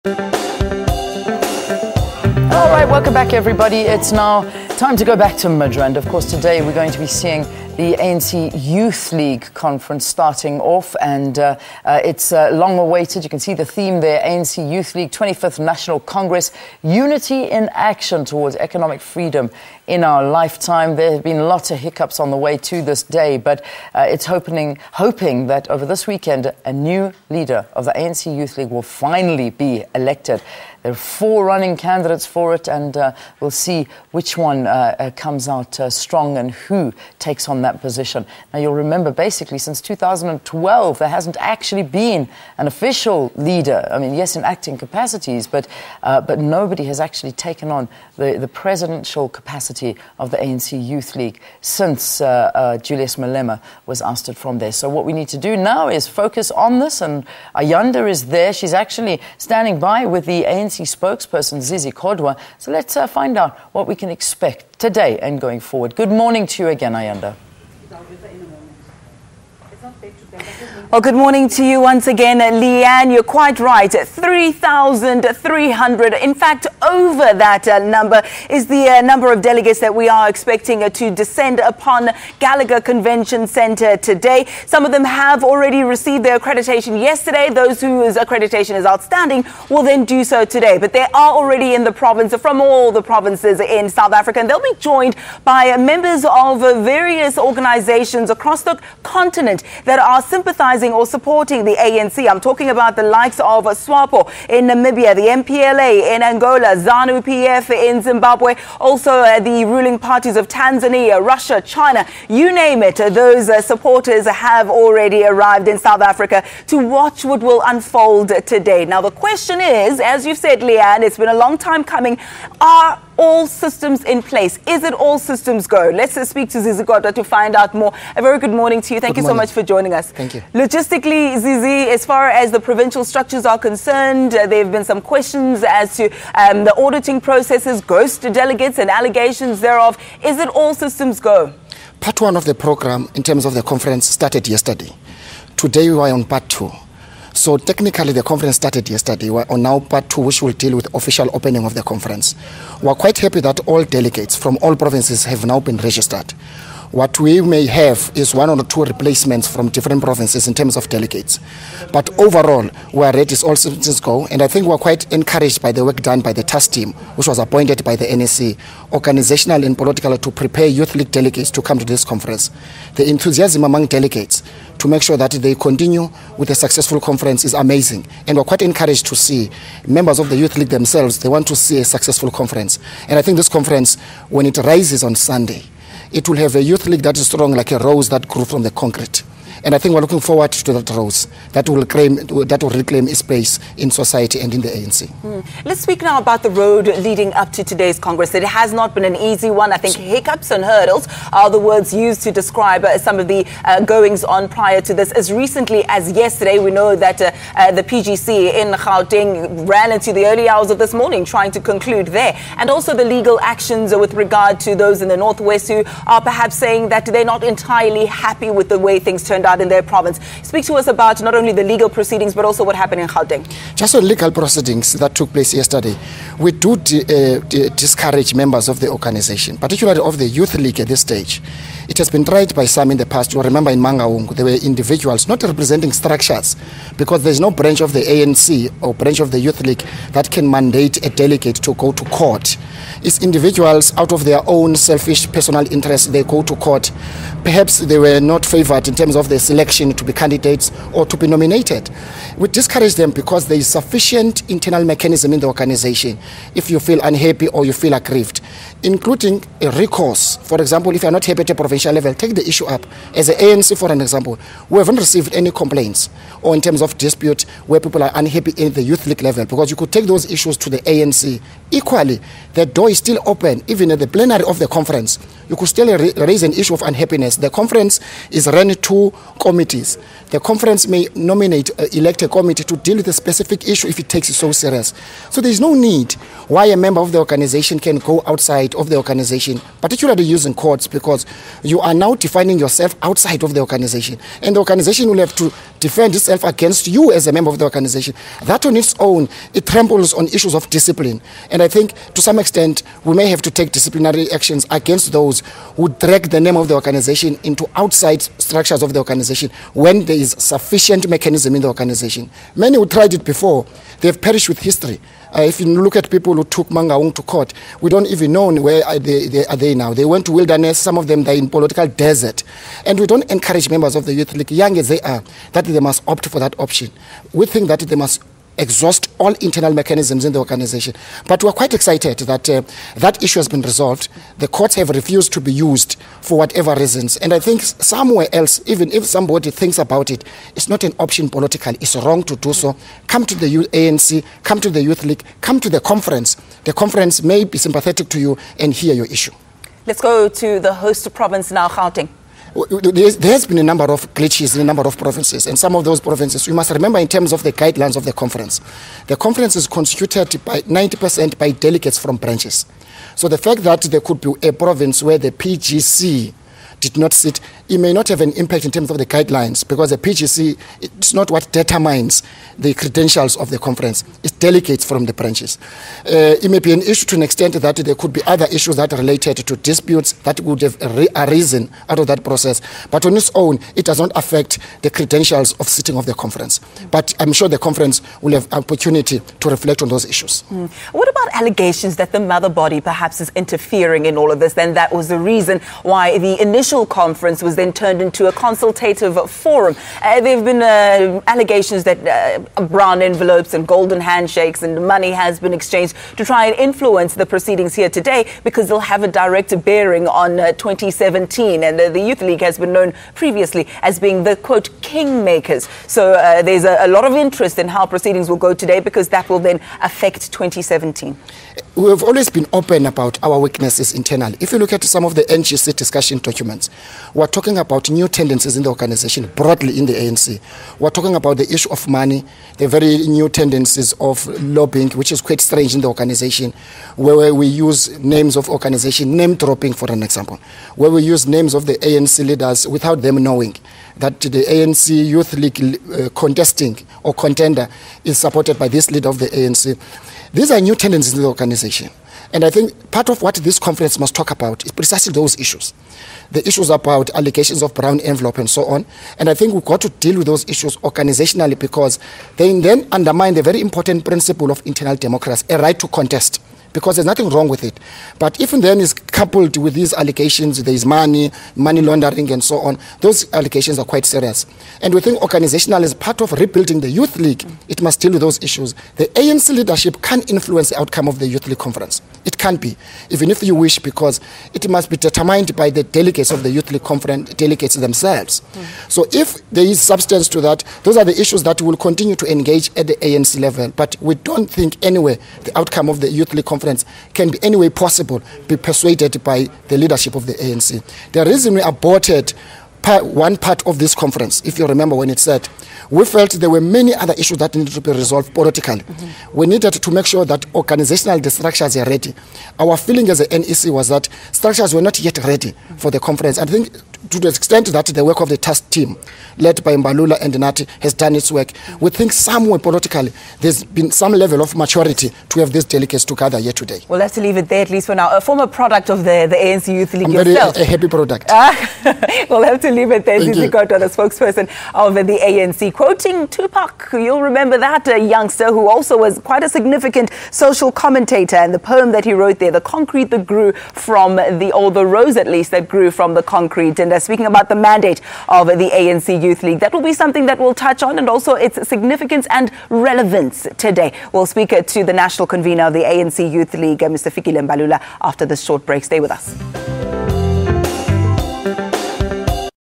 All right, welcome back, everybody. It's now time to go back to Midrand. Of course, today we're going to be seeing the ANC Youth League conference starting off, and it's long awaited. You can see the theme there, ANC Youth League 25th National Congress, Unity in Action Towards Economic Freedom in Our Lifetime. There have been lots of hiccups on the way to this day, but it's hoping that over this weekend, a new leader of the ANC Youth League will finally be elected. There are 4 running candidates for it, and we'll see which one comes out strong and who takes on that position. Now, you'll remember, basically, since 2012, there hasn't actually been an official leader. I mean, yes, in acting capacities, but nobody has actually taken on the presidential capacity of the ANC Youth League since Julius Malema was ousted from there. So what we need to do now is focus on this, and Ayanda is there. She's actually standing by with the ANC spokesperson, Zizi Kodwa. So let's find out what we can expect today and going forward. Good morning to you again, Ayanda. Well, good morning to you once again, Leanne. You're quite right. 3,300, in fact, over that number is the number of delegates that we are expecting to descend upon Gallagher Convention Centre today. Some of them have already received their accreditation yesterday. Those whose accreditation is outstanding will then do so today. But they are already in the province, from all the provinces in South Africa, and they'll be joined by members of various organizations across the continent that are sympathizing or supporting the ANC. I'm talking about the likes of SWAPO in Namibia, the MPLA in Angola, ZANU-PF in Zimbabwe, also the ruling parties of Tanzania, Russia, China, you name it. Those supporters have already arrived in South Africa to watch what will unfold today. Now, the question is, as you've said, Leanne, it's been a long time coming. Are all systems in place? Is it all systems go? Let's speak to Zizi Kodwa to find out more. A very good morning to you. Thank you so much for joining us. Thank you. Logistically, Zizi, as far as the provincial structures are concerned, there have been some questions as to the auditing processes, ghost delegates and allegations thereof. Is it all systems go? Part 1 of the program, in terms of the conference, started yesterday. Today we are on part 2. So technically the conference started yesterday. We're on now part 2, which will deal with official opening of the conference. We're quite happy that all delegates from all provinces have now been registered. What we may have is 1 or 2 replacements from different provinces in terms of delegates. But overall, we are ready, all systems go, and I think we're quite encouraged by the work done by the task team, which was appointed by the NSC, organizational and political, to prepare Youth League delegates to come to this conference. The enthusiasm among delegates to make sure that they continue with a successful conference is amazing. And we're quite encouraged to see members of the Youth League themselves, they want to see a successful conference. And I think this conference, when it rises on Sunday, it will have a youth league that is strong, like a rose that grew from the concrete. And I think we're looking forward to that rose that will reclaim its place in society and in the ANC. Let's speak now about the road leading up to today's Congress. It has not been an easy one. I think hiccups and hurdles are the words used to describe some of the goings on prior to this. As recently as yesterday, we know that the PGC in Gauteng ran into the early hours of this morning trying to conclude there. And also the legal actions with regard to those in the Northwest who are perhaps saying that they're not entirely happy with the way things turned out in their province. Speak to us about not only the legal proceedings, but also what happened in Gauteng. Just on legal proceedings that took place yesterday, we do discourage members of the organization, particularly of the Youth League at this stage. It has been tried by some in the past. You remember in Mangaung, there were individuals not representing structures, because there's no branch of the ANC or branch of the Youth League that can mandate a delegate to go to court. It's individuals out of their own selfish personal interests, they go to court. Perhaps they were not favored in terms of the selection to be candidates or to be nominated. We discourage them because there is sufficient internal mechanism in the organization if you feel unhappy or you feel aggrieved, including a recourse. For example, if you're not happy at a provincial level, take the issue up. As the ANC, for an example, we haven't received any complaints or in terms of dispute where people are unhappy in the Youth League level, because you could take those issues to the ANC. Equally, the door is still open, even at the plenary of the conference. You could still raise an issue of unhappiness. The conference is run 2 committees. The conference may nominate, elect a committee to deal with a specific issue if it takes it so serious. So there is no need why a member of the organization can go outside of the organization, particularly using courts, because you are now defining yourself outside of the organization. And the organization will have to defend itself against you as a member of the organization, that on its own, it tramples on issues of discipline. And I think to some extent, we may have to take disciplinary actions against those who drag the name of the organization into outside structures of the organization when there is sufficient mechanism in the organization. Many who tried it before, they have perished with history. If you look at people who took Mangaung to court, we don't even know where are they now. They went to wilderness, some of them they're in political desert. And we don't encourage members of the Youth League, young as they are, that they must opt for that option. We think that they must exhaust all internal mechanisms in the organization. But we're quite excited that that issue has been resolved. The courts have refused to be used for whatever reasons. And I think somewhere else, even if somebody thinks about it, it's not an option politically. It's wrong to do so. Come to the ANC, come to the Youth League, come to the conference. The conference may be sympathetic to you and hear your issue. Let's go to the host province now, Gauteng. There has been a number of glitches in a number of provinces, and some of those provinces, we must remember in terms of the guidelines of the conference is constituted by 90% by delegates from branches. So the fact that there could be a province where the PGC did not sit, it may not have an impact in terms of the guidelines, because the PGC, it's not what determines the credentials of the conference. It's delegates from the branches. It may be an issue to an extent that there could be other issues that are related to disputes that would have arisen out of that process. But on its own, it does not affect the credentials of sitting of the conference. But I'm sure the conference will have opportunity to reflect on those issues. What about allegations that the mother body perhaps is interfering in all of this? Then that was the reason why the initial conference was then turned into a consultative forum. There have been allegations that brown envelopes and golden handshakes and money has been exchanged to try and influence the proceedings here today, because they'll have a direct bearing on 2017. And the Youth League has been known previously as being the, quote, kingmakers. So there's a lot of interest in how proceedings will go today, because that will then affect 2017. We have always been open about our weaknesses internally. If you look at some of the NGC discussion documents, we're talking about new tendencies in the organization, broadly in the ANC. We're talking about the issue of money, the very new tendencies of lobbying, which is quite strange in the organization, where we use names of organization, name dropping for an example, where we use names of the ANC leaders without them knowing that the ANC Youth League contesting or contender is supported by this leader of the ANC. These are new tendencies in the organization. And I think part of what this conference must talk about is precisely those issues. The issues about allegations of brown envelope and so on. And I think we've got to deal with those issues organizationally, because they then undermine the very important principle of internal democracy, a right to contest. Because there's nothing wrong with it. But if then is coupled with these allegations, there is money laundering and so on, those allegations are quite serious. And we think organizational as part of rebuilding the Youth League, it must deal with those issues. The ANC leadership can influence the outcome of the Youth League conference. It can be, even if you wish, because it must be determined by the delegates of the Youth League conference, delegates themselves. So if there is substance to that, those are the issues that will continue to engage at the ANC level. But we don't think anyway the outcome of the Youth League conference can be any way possible be persuaded by the leadership of the ANC. The reason we aborted one part of this conference, if you remember when it said, we felt there were many other issues that needed to be resolved politically. We needed to make sure that organizational structures are ready. Our feeling as a NEC was that structures were not yet ready for the conference. I think to the extent that the work of the task team, led by Mbalula and Nati, has done its work, we think somewhere politically there's been some level of maturity to have these delegates together here today. We'll have to leave it there at least for now. A former product of the ANC Youth League yourself. A happy product. We'll have to leave it there. Zizi Kodwa, the spokesperson of the ANC. Quoting Tupac, you'll remember that youngster who also was quite a significant social commentator, and the poem that he wrote there, the concrete that grew from the rose at least that grew from the concrete. And speaking about the mandate of the ANC Youth League, that will be something that we'll touch on, and also its significance and relevance today. We'll speak to the national convener of the ANC Youth League, Mr. Fikile Mbalula, after this short break. Stay with us.